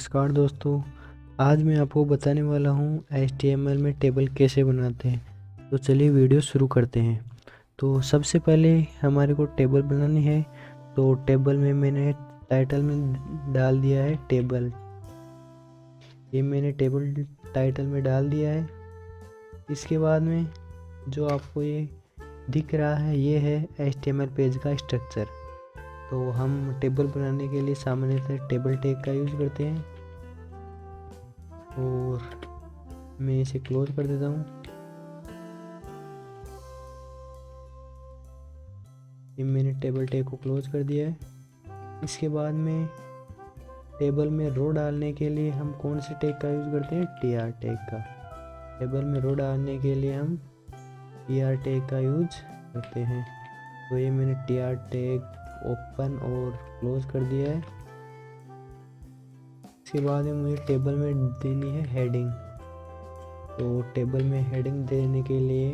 नमस्कार दोस्तों, आज मैं आपको बताने वाला हूँ HTML में टेबल कैसे बनाते हैं। तो चलिए वीडियो शुरू करते हैं। तो सबसे पहले हमारे को टेबल बनानी है। तो टेबल में मैंने टाइटल में डाल दिया है टेबल। ये मैंने टेबल टाइटल में डाल दिया है। इसके बाद में जो आपको ये दिख रहा है ये है HTML पेज का स्ट्रक्चर। तो हम टेबल बनाने के लिए सामान्यतः टेबल टैग का यूज़ करते हैं और मैं इसे क्लोज कर देता हूँ। ये मैंने टेबल टैग को क्लोज कर दिया है। इसके बाद में टेबल में रो डालने के लिए हम कौन से टैग का यूज़ करते हैं? TR टैग का। टेबल में रो डालने के लिए हम TR टैग का यूज करते हैं। तो ये मैंने TR टैग ओपन और क्लोज कर दिया है। इसके बाद में मुझे टेबल में देनी है हेडिंग। तो टेबल में हेडिंग देने के लिए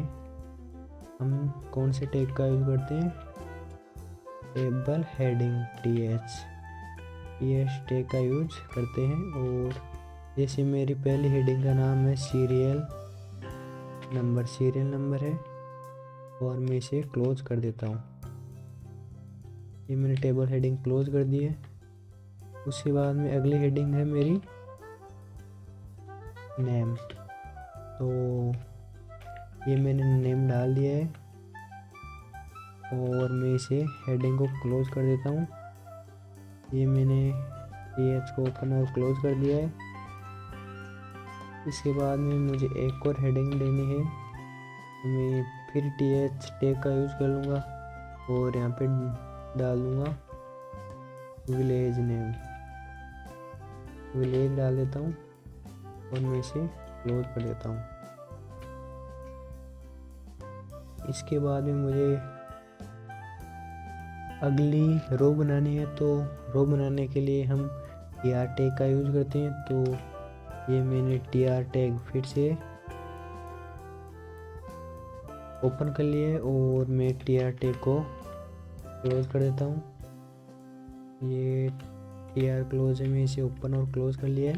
हम कौन से टैग का यूज़ करते हैं? टेबल हेडिंग TH टैग का यूज करते हैं। और जैसे मेरी पहली हेडिंग का नाम है सीरियल नंबर है और मैं इसे क्लोज कर देता हूँ। ये मैंने टेबल हेडिंग क्लोज कर दी है। उसके बाद में अगली हेडिंग है मेरी नेम। तो ये मैंने नेम डाल दिया है और मैं इसे हेडिंग को क्लोज कर देता हूँ। ये मैंने TH को ओपन और क्लोज कर दिया है। इसके बाद में मुझे एक और हेडिंग देनी है। मैं फिर TH टैग का यूज़ कर लूँगा और यहाँ पे डाल दूँगा विलेज नेम। विलेज डाल देता हूँ और मैं इसे क्लोज कर देता हूँ। इसके बाद में मुझे अगली रो बनानी है। तो रो बनाने के लिए हम TR टैग का यूज़ करते हैं। तो ये मैंने TR टैग फिर से ओपन कर लिया है और मैं TR टैग को क्लोज कर देता हूँ। ये TR क्लोज है, मैं इसे ओपन और क्लोज कर लिया है।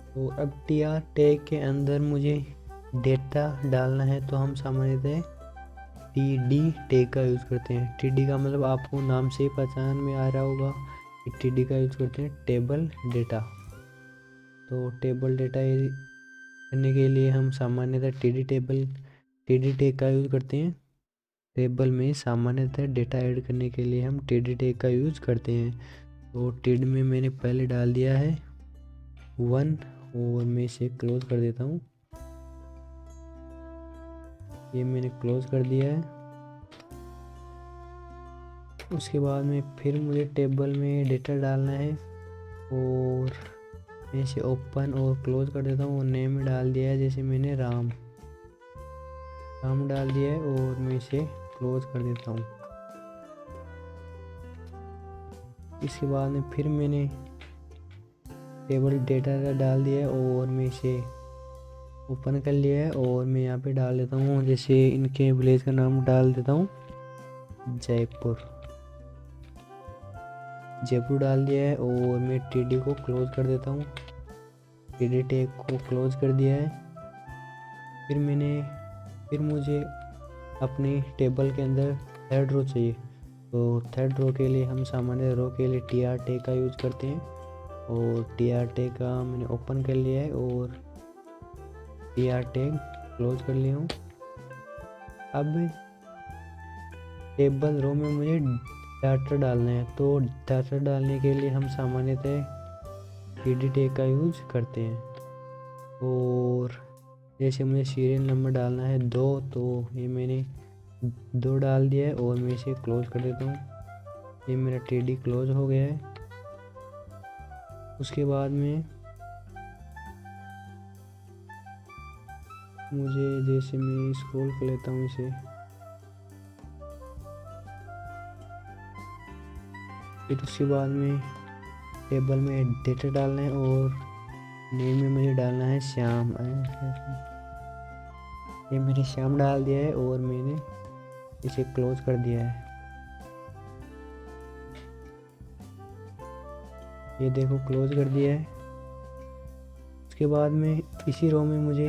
तो अब TR टैग के अंदर मुझे डेटा डालना है। तो हम सामान्यतः TD टैग का यूज़ करते हैं। TD का मतलब आपको नाम से पहचान में आ रहा होगा कि TD का यूज़ करते हैं टेबल डेटा। तो टेबल डेटा करने के लिए हम सामान्यतः TD टैग का यूज़ करते हैं। टेबल में सामान्यतः डेटा ऐड करने के लिए हम TD टैग का यूज़ करते हैं। तो TD में मैंने पहले डाल दिया है 1 और मैं इसे क्लोज कर देता हूँ। ये मैंने क्लोज कर दिया है। उसके बाद में फिर मुझे टेबल में डेटा डालना है और मैं इसे ओपन और क्लोज कर देता हूँ और नेम में डाल दिया है। जैसे मैंने राम डाल दिया है और मैं इसे क्लोज कर देता हूँ। इसके बाद में फिर मैंने टेबल डेटा डाल दिया है और मैं इसे ओपन कर लिया है और मैं यहाँ पे डाल देता हूँ, जैसे इनके विलेज का नाम डाल देता हूँ जयपुर डाल दिया है और मैं TD को क्लोज कर देता हूँ। TD टैग को क्लोज कर दिया है। फिर मुझे अपनी टेबल के अंदर थर्ड रो चाहिए। तो थर्ड रो के लिए हम सामान्य रो के लिए TR टैग का यूज़ करते हैं और TR टैग का मैंने ओपन कर लिया है और TR टैग क्लोज कर लिया हूँ। अब टेबल रो में मुझे डाटा डालना है। तो डाटा डालने के लिए हम सामान्यतः TD टैग का यूज़ करते हैं। और जैसे मुझे सीरियल नंबर डालना है 2, तो ये मैंने 2 डाल दिया है और मैं इसे क्लोज कर देता हूँ। ये मेरा TD क्लोज हो गया है। उसके बाद में मुझे जैसे मैं स्क्रॉल कर लेता हूँ इसे, फिर उसके बाद में टेबल में डेटा डालना है और नेम में मुझे डालना है श्याम। ये मैंने श्याम डाल दिया है और मैंने इसे क्लोज कर दिया है। ये देखो क्लोज कर दिया है। उसके बाद में इसी रो में मुझे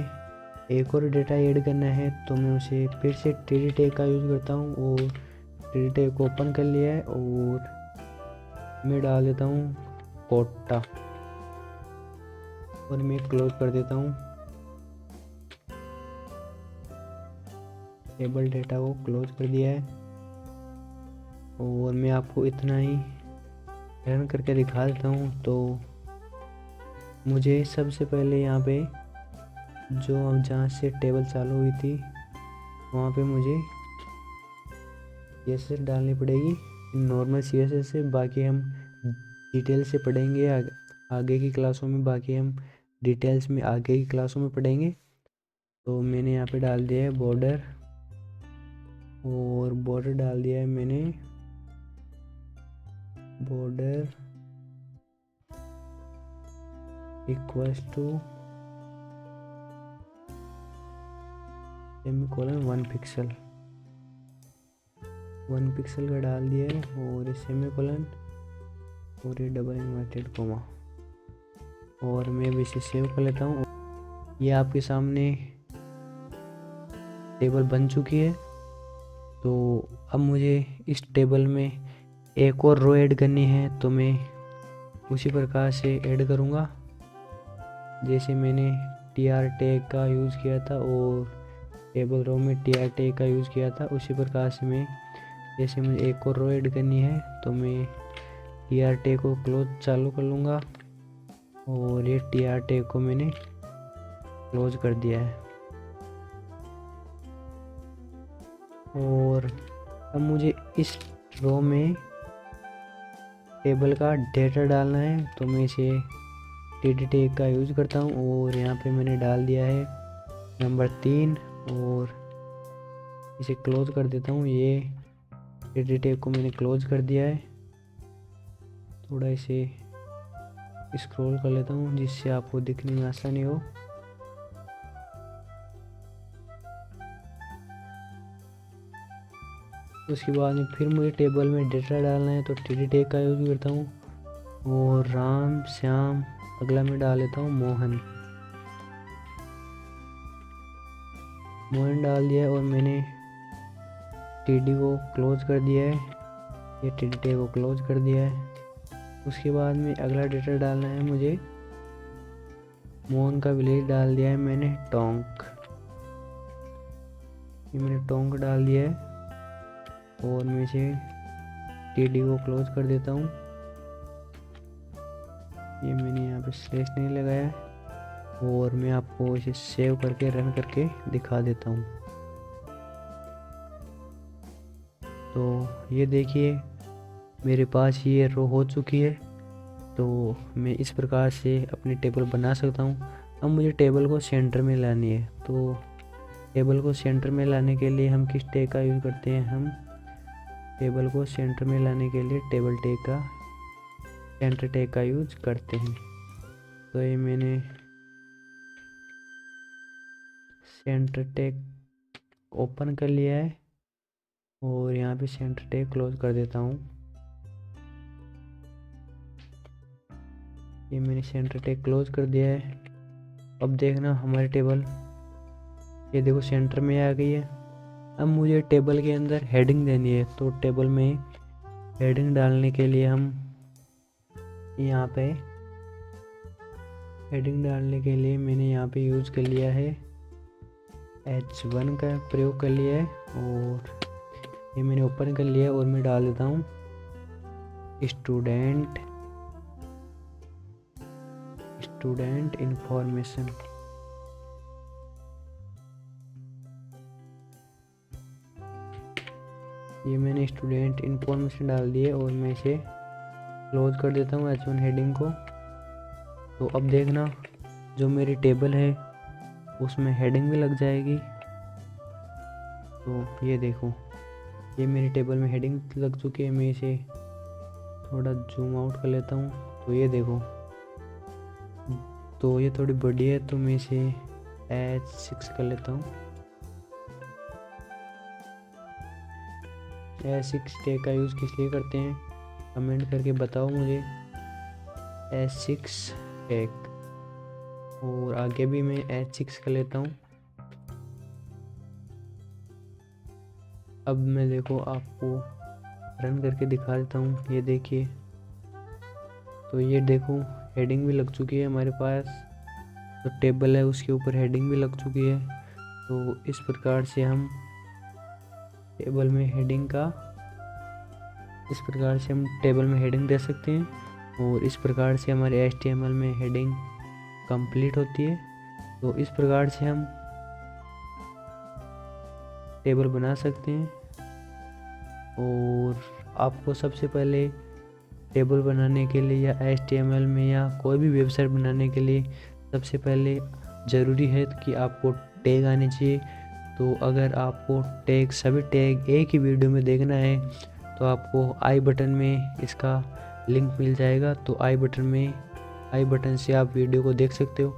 एक और डेटा ऐड करना है, तो मैं उसे फिर से टीडी टैग का यूज़ करता हूँ और टीडी टैग को ओपन कर लिया है और मैं डाल देता हूँ कोटा और मैं क्लोज कर देता हूँ। टेबल डेटा को क्लोज कर दिया है और मैं आपको इतना ही रन करके दिखा देता हूँ। तो मुझे सबसे पहले यहाँ पे जो अब जहाँ से टेबल चालू हुई थी वहाँ पे मुझे CSS डालनी पड़ेगी नॉर्मल CSS से। बाकी हम डिटेल से पढ़ेंगे आगे की क्लासों में, बाकी हम डिटेल्स में आगे की क्लासों में पढ़ेंगे। तो मैंने यहाँ पे डाल दिया है बॉर्डर और बॉर्डर डाल दिया है मैंने border equals to semicolon 1 pixel का डाल दिया है और ये सेमीकोलन और ये डबल इन्वर्टेड कोमा और मैं भी इसे सेव कर लेता हूँ। ये आपके सामने टेबल बन चुकी है। तो अब मुझे इस टेबल में एक और रो ऐड करनी है, तो मैं उसी प्रकार से ऐड करूँगा जैसे मैंने tr टैग का यूज़ किया था और टेबल रो में tr टैग का यूज़ किया था। उसी प्रकार से मैं जैसे मुझे एक और रो ऐड करनी है तो मैं tr टैग को क्लोज चालू कर लूँगा और ये tr टैग को मैंने क्लोज कर दिया है। और अब मुझे इस रो में टेबल का डेटा डालना है, तो मैं इसे टीडी टैग का यूज़ करता हूँ और यहाँ पे मैंने डाल दिया है नंबर 3 और इसे क्लोज कर देता हूँ। ये टीडी टैग को मैंने क्लोज कर दिया है। थोड़ा इसे स्क्रॉल कर लेता हूँ जिससे आपको दिखने में आसानी हो। उसके बाद में फिर मुझे टेबल में डेटा डालना है, तो टीडी टैग का यूज़ करता हूँ और राम श्याम अगला मैं डाल लेता हूँ मोहन डाल दिया है और मैंने टीडी को क्लोज कर दिया है। ये टीडी टैग को क्लोज कर दिया है। उसके बाद में अगला डेटा डालना है मुझे मोहन का विलेज डाल दिया है मैंने टोंक। ये मैंने टोंक डाल दिया है और मैं इसे टीडी को क्लोज कर देता हूँ। ये मैंने यहाँ पे स्लैश नहीं लगाया है और मैं आपको इसे सेव करके रन करके दिखा देता हूँ। तो ये देखिए मेरे पास ये रो हो चुकी है। तो मैं इस प्रकार से अपनी टेबल बना सकता हूँ। अब मुझे टेबल को सेंटर में लानी है, तो टेबल को सेंटर में लाने के लिए हम किस टैग का यूज़ करते हैं? हम टेबल को सेंटर में लाने के लिए टेबल टैग का सेंटर टैग का यूज करते हैं। तो ये मैंने सेंटर टैग ओपन कर लिया है और यहाँ पे सेंटर टैग क्लोज कर देता हूँ। ये मैंने सेंटर टैग क्लोज कर दिया है। अब देखना हमारी टेबल ये देखो सेंटर में आ गई है। अब मुझे टेबल के अंदर हेडिंग देनी है, तो टेबल में हेडिंग डालने के लिए हम यहाँ पे हेडिंग डालने के लिए मैंने यहाँ पे यूज़ कर लिया है H1 का प्रयोग कर लिया है और ये मैंने ओपन कर लिया और मैं डाल देता हूँ स्टूडेंट इंफॉर्मेशन। ये मैंने स्टूडेंट इंफॉर्मेशन डाल दी है और मैं इसे क्लोज कर देता हूँ H1 हेडिंग को। तो अब देखना जो मेरी टेबल है उसमें हेडिंग भी लग जाएगी। तो ये देखो ये मेरी टेबल में हेडिंग लग चुकी है। मैं इसे थोड़ा जूम आउट कर लेता हूँ। तो ये देखो तो ये थोड़ी बड़ी है, तो मैं इसे H6 कर लेता हूँ। H6 टैग का यूज़ किस लिए करते हैं कमेंट करके बताओ मुझे। H6 टैग और आगे भी मैं H6 कर लेता हूँ। अब मैं देखो आपको रन करके दिखा देता हूँ। ये देखिए, तो ये देखो हेडिंग भी लग चुकी है हमारे पास, तो टेबल है उसके ऊपर हेडिंग भी लग चुकी है। तो इस प्रकार से हम टेबल में हेडिंग दे सकते हैं, और इस प्रकार से हमारे HTML में हेडिंग कंप्लीट होती है। तो इस प्रकार से हम टेबल बना सकते हैं। और आपको सबसे पहले टेबल बनाने के लिए या HTML में या कोई भी वेबसाइट बनाने के लिए सबसे पहले ज़रूरी है कि आपको टैग आने चाहिए। तो अगर आपको सभी टैग एक ही वीडियो में देखना है तो आपको आई बटन में इसका लिंक मिल जाएगा। तो आई बटन से आप वीडियो को देख सकते हो।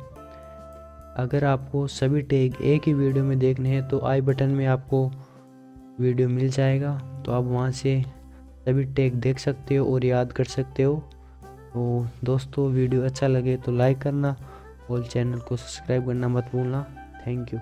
अगर आपको सभी टैग एक ही वीडियो में देखने हैं तो आई बटन में आपको वीडियो मिल जाएगा, तो आप वहां से सभी टैग देख सकते हो और याद कर सकते हो। तो दोस्तों, वीडियो अच्छा लगे तो लाइक करना और चैनल को सब्सक्राइब करना मत भूलना। Thank you.